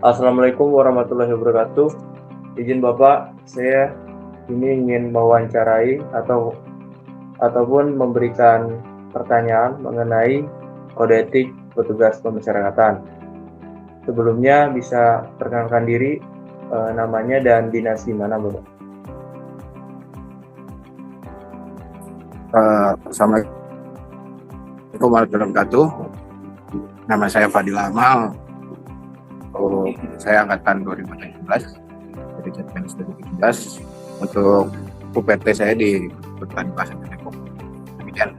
Assalamualaikum warahmatullahi wabarakatuh. Izin Bapak, saya ini ingin mewawancarai ataupun memberikan pertanyaan mengenai kode etik petugas pemasyarakatan. Sebelumnya bisa perkenalkan diri, namanya dan dinas di mana, Bapak? Assalamualaikum warahmatullahi wabarakatuh. Nama saya Fadil Amal. Saya angkatan 2017, dari Jateng 2017. Untuk UPT saya di Pertanian Pasar Depok. Demikian.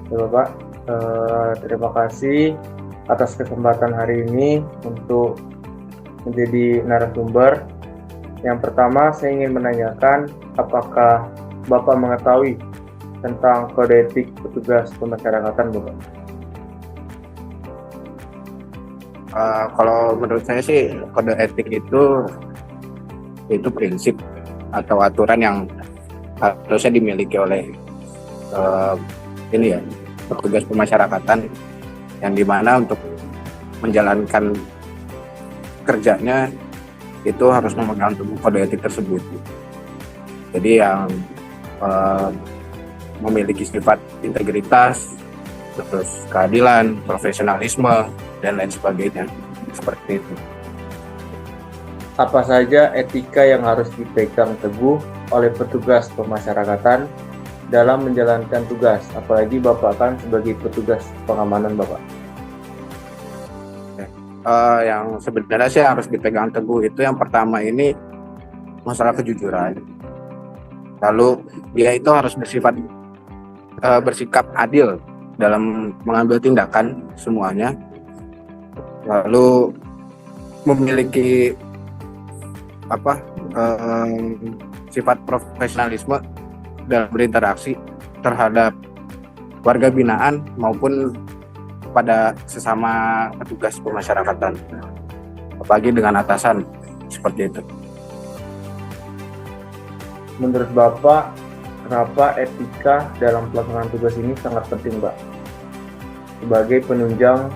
Ya, Bapak, terima kasih atas kesempatan hari ini untuk menjadi narasumber. Yang pertama, saya ingin menanyakan apakah Bapak mengetahui tentang kode etik petugas pemasyarakatan, Bapak? Kalau menurut saya sih kode etik itu prinsip atau aturan yang harusnya dimiliki oleh petugas pemasyarakatan, yang dimana untuk menjalankan kerjanya itu harus memegang teguh kode etik tersebut. Jadi yang memiliki sifat integritas, terus keadilan, profesionalisme, dan lain sebagainya, seperti itu. Apa saja etika yang harus dipegang teguh oleh petugas pemasyarakatan dalam menjalankan tugas, apalagi Bapak kan sebagai petugas pengamanan, Bapak? Yang sebenarnya sih harus dipegang teguh itu yang pertama ini masalah kejujuran. Lalu dia itu harus bersikap adil dalam mengambil tindakan semuanya. Lalu memiliki sifat profesionalisme dalam berinteraksi terhadap warga binaan maupun pada sesama petugas pemasyarakatan, apalagi dengan atasan, seperti itu. Menurut Bapak, kenapa etika dalam pelaksanaan tugas ini sangat penting, Pak, sebagai penunjang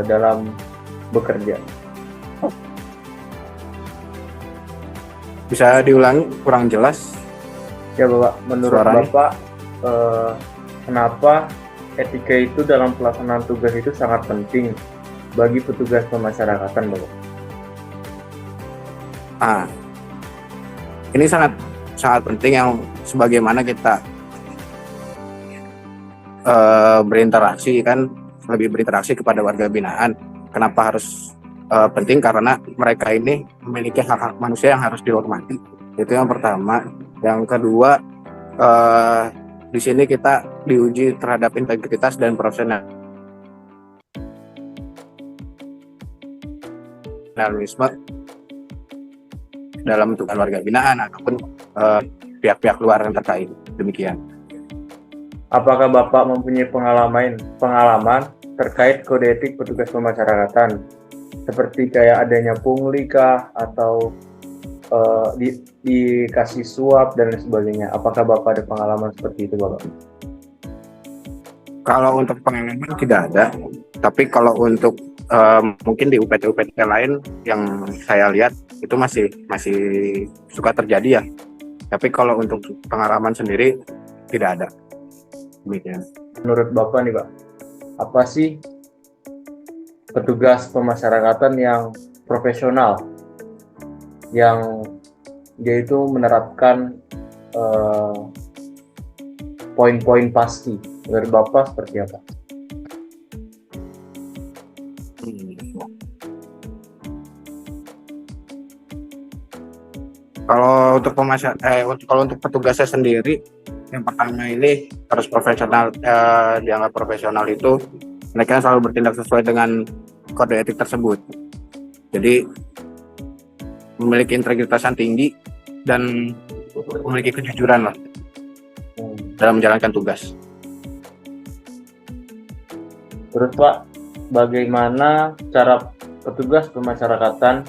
dalam bekerja? Bisa diulangi, kurang jelas. Ya, Bapak, menurut Suaranya. Bapak, kenapa etika itu dalam pelaksanaan tugas itu sangat penting bagi petugas pemasyarakatan, Bapak? Ini sangat penting, yang sebagaimana kita lebih berinteraksi kepada warga binaan. Kenapa harus penting? Karena mereka ini memiliki hak-hak manusia yang harus dihormati. Itu yang pertama. Yang kedua, di sini kita diuji terhadap integritas dan profesionalisme dalam tugas warga binaan ataupun pihak-pihak luar yang terkait. Demikian. Apakah Bapak mempunyai pengalaman terkait kode etik petugas pemasyarakatan, seperti kayak adanya pungli kah, atau dikasih suap dan lain sebagainya? Apakah Bapak ada pengalaman seperti itu, Bapak? Kalau untuk pengalaman tidak ada, tapi kalau untuk mungkin di UPT lain yang saya lihat itu masih suka terjadi ya. Tapi kalau untuk pengalaman sendiri tidak ada. Demikian. Menurut Bapak nih, Pak, apa sih petugas pemasyarakatan yang profesional, yang dia itu menerapkan poin-poin pasti? Menurut Bapak seperti apa? Kalau untuk petugasnya sendiri, yang pertama ini harus profesional. Dianggap profesional itu mereka selalu bertindak sesuai dengan kode etik tersebut. Jadi memiliki integritas yang tinggi dan memiliki kejujuran lah dalam menjalankan tugas. Terus Pak, bagaimana cara petugas pemasyarakatan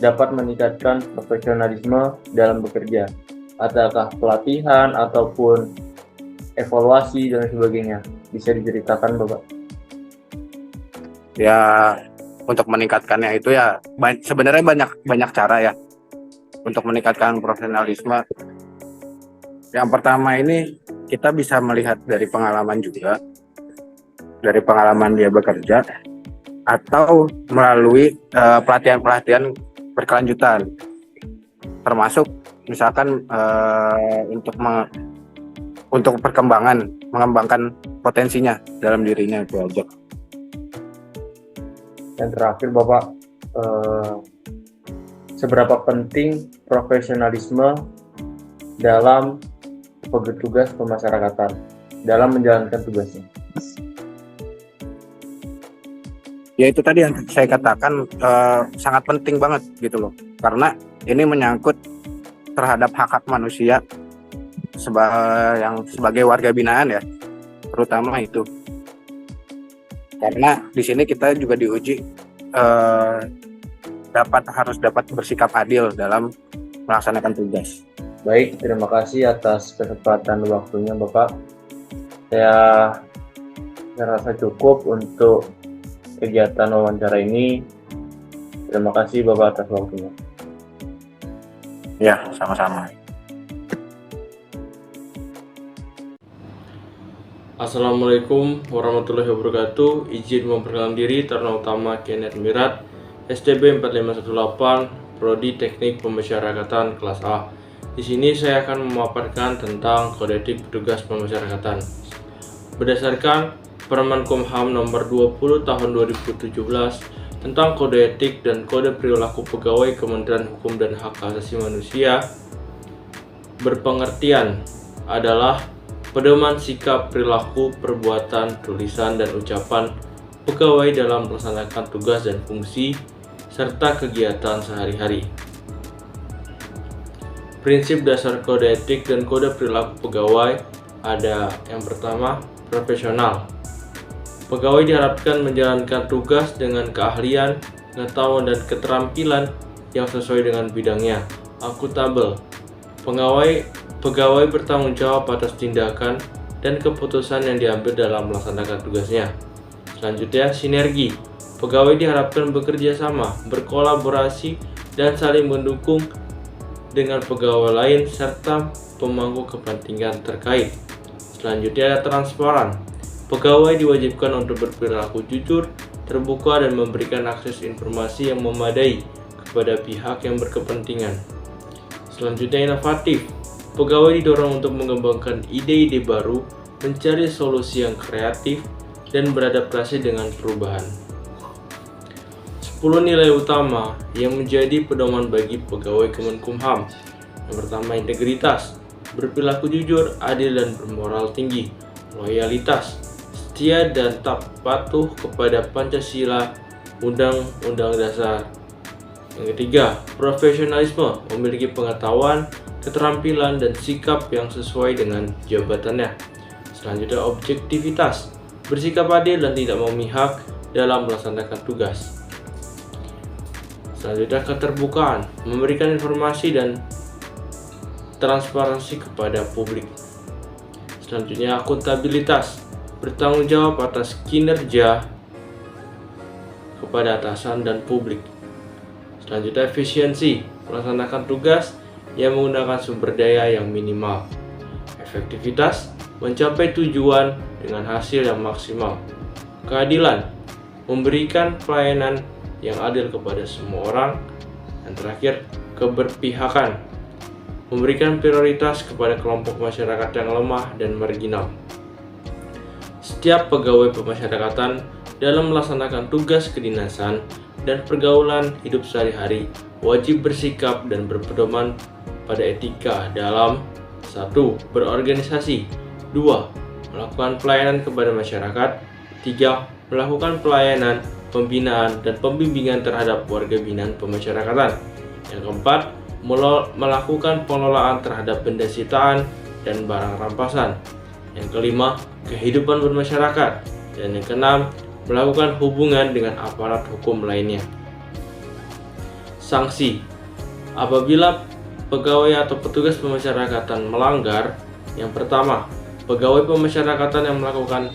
dapat meningkatkan profesionalisme dalam bekerja? Adakah pelatihan ataupun evaluasi dan sebagainya? Bisa diceritakan, Bapak? Ya, untuk meningkatkannya itu ya sebenarnya banyak cara ya untuk meningkatkan profesionalisme. Yang pertama ini kita bisa melihat dari pengalaman juga, dari pengalaman dia bekerja, atau melalui pelatihan-pelatihan berkelanjutan, termasuk misalkan untuk mengembangkan potensinya dalam dirinya itu aja. Dan terakhir Bapak, seberapa penting profesionalisme dalam petugas pemasyarakatan dalam menjalankan tugasnya? Ya itu tadi yang saya katakan, sangat penting banget gitu loh, karena ini menyangkut terhadap hak manusia sebagai warga binaan ya, terutama itu. Karena di sini kita juga diuji harus dapat bersikap adil dalam melaksanakan tugas. Baik, terima kasih atas kesempatan waktunya Bapak. Saya rasa cukup untuk kegiatan wawancara ini. Terima kasih Bapak atas waktunya. Ya, sama-sama. Assalamualaikum warahmatullahi wabarakatuh. Izin memperkenalkan diri, Taruna Utama Kenneth Mirat, STB 4518, Prodi Teknik Pemasyarakatan kelas A. Di sini saya akan memaparkan tentang kode etik petugas pemasyarakatan. Berdasarkan Permen Kumham nomor 20 tahun 2017 tentang kode etik dan kode perilaku pegawai Kementerian Hukum dan Hak Asasi Manusia, berpengertian adalah pedoman sikap, perilaku, perbuatan, tulisan, dan ucapan pegawai dalam melaksanakan tugas dan fungsi serta kegiatan sehari-hari. Prinsip dasar kode etik dan kode perilaku pegawai ada yang pertama, profesional. Pegawai diharapkan menjalankan tugas dengan keahlian, pengetahuan, dan keterampilan yang sesuai dengan bidangnya. Akuntabel. Pegawai bertanggung jawab atas tindakan dan keputusan yang diambil dalam melaksanakan tugasnya. Selanjutnya, sinergi. Pegawai diharapkan bekerja sama, berkolaborasi, dan saling mendukung dengan pegawai lain serta pemangku kepentingan terkait. Selanjutnya ada transparan. Pegawai diwajibkan untuk berperilaku jujur, terbuka, dan memberikan akses informasi yang memadai kepada pihak yang berkepentingan. Selanjutnya inovatif. Pegawai didorong untuk mengembangkan ide-ide baru, mencari solusi yang kreatif, dan beradaptasi dengan perubahan. 10 nilai utama yang menjadi pedoman bagi pegawai Kemenkumham. Yang pertama, integritas, berperilaku jujur, adil, dan bermoral tinggi. Loyalitas, setia dan tak patuh kepada Pancasila, Undang-Undang Dasar. Yang ketiga, profesionalisme, memiliki pengetahuan, keterampilan, dan sikap yang sesuai dengan jabatannya. Selanjutnya, objektivitas, bersikap adil dan tidak memihak dalam melaksanakan tugas. Selanjutnya, keterbukaan, memberikan informasi dan transparansi kepada publik. Selanjutnya, akuntabilitas, bertanggung jawab atas kinerja kepada atasan dan publik. Selanjutnya, efisiensi, melaksanakan tugas yang menggunakan sumber daya yang minimal. Efektivitas, mencapai tujuan dengan hasil yang maksimal. Keadilan, memberikan pelayanan yang adil kepada semua orang. Dan terakhir, keberpihakan, memberikan prioritas kepada kelompok masyarakat yang lemah dan marginal. Setiap pegawai pemasyarakatan dalam melaksanakan tugas kedinasan dan pergaulan hidup sehari-hari wajib bersikap dan berpedoman pada etika dalam 1. Berorganisasi, 2. Melakukan pelayanan kepada masyarakat, 3. Melakukan pelayanan, pembinaan, dan pembimbingan terhadap warga binaan pemasyarakatan. Yang keempat, melakukan pengelolaan terhadap benda sitaan dan barang rampasan. Yang kelima, kehidupan bermasyarakat. Dan yang keenam, melakukan hubungan dengan aparat hukum lainnya. Sanksi. Apabila pegawai atau petugas pemasyarakatan melanggar, yang pertama, pegawai pemasyarakatan yang melakukan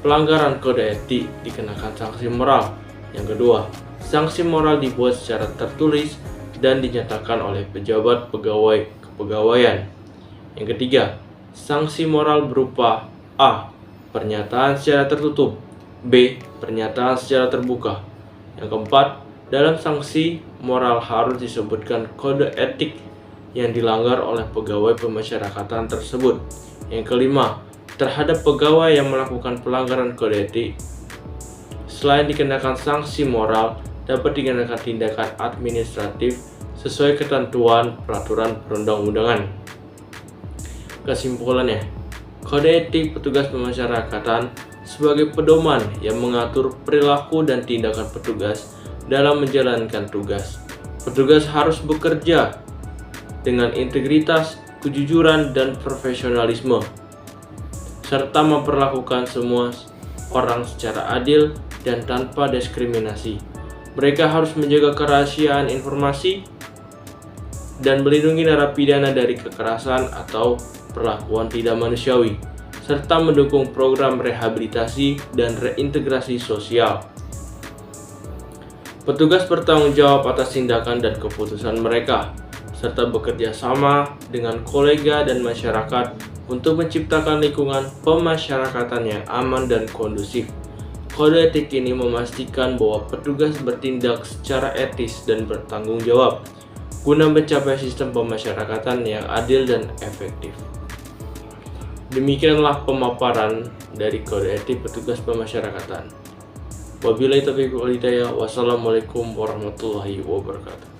pelanggaran kode etik dikenakan sanksi moral. Yang kedua, sanksi moral dibuat secara tertulis dan dinyatakan oleh pejabat pegawai kepegawaian. Yang ketiga, sanksi moral berupa A. Pernyataan secara tertutup, B. Pernyataan secara terbuka. Yang keempat, dalam sanksi moral harus disebutkan kode etik yang dilanggar oleh pegawai pemasyarakatan tersebut. Yang kelima, terhadap pegawai yang melakukan pelanggaran kode etik, selain dikenakan sanksi moral, dapat dikenakan tindakan administratif sesuai ketentuan peraturan perundang-undangan. Kesimpulannya, kode etik petugas pemasyarakatan sebagai pedoman yang mengatur perilaku dan tindakan petugas dalam menjalankan tugas. Petugas harus bekerja dengan integritas, kejujuran, dan profesionalisme, serta memperlakukan semua orang secara adil dan tanpa diskriminasi. Mereka harus menjaga kerahasiaan informasi dan melindungi narapidana dari kekerasan atau perlakuan tidak manusiawi, serta mendukung program rehabilitasi dan reintegrasi sosial. Petugas bertanggung jawab atas tindakan dan keputusan mereka, serta bekerja sama dengan kolega dan masyarakat untuk menciptakan lingkungan pemasyarakatan yang aman dan kondusif. Kode etik ini memastikan bahwa petugas bertindak secara etis dan bertanggung jawab guna mencapai sistem pemasyarakatan yang adil dan efektif. Demikianlah pemaparan dari kode etik petugas pemasyarakatan. Wabillahi taufiq wal hidayah. Wassalamualaikum warahmatullahi wabarakatuh.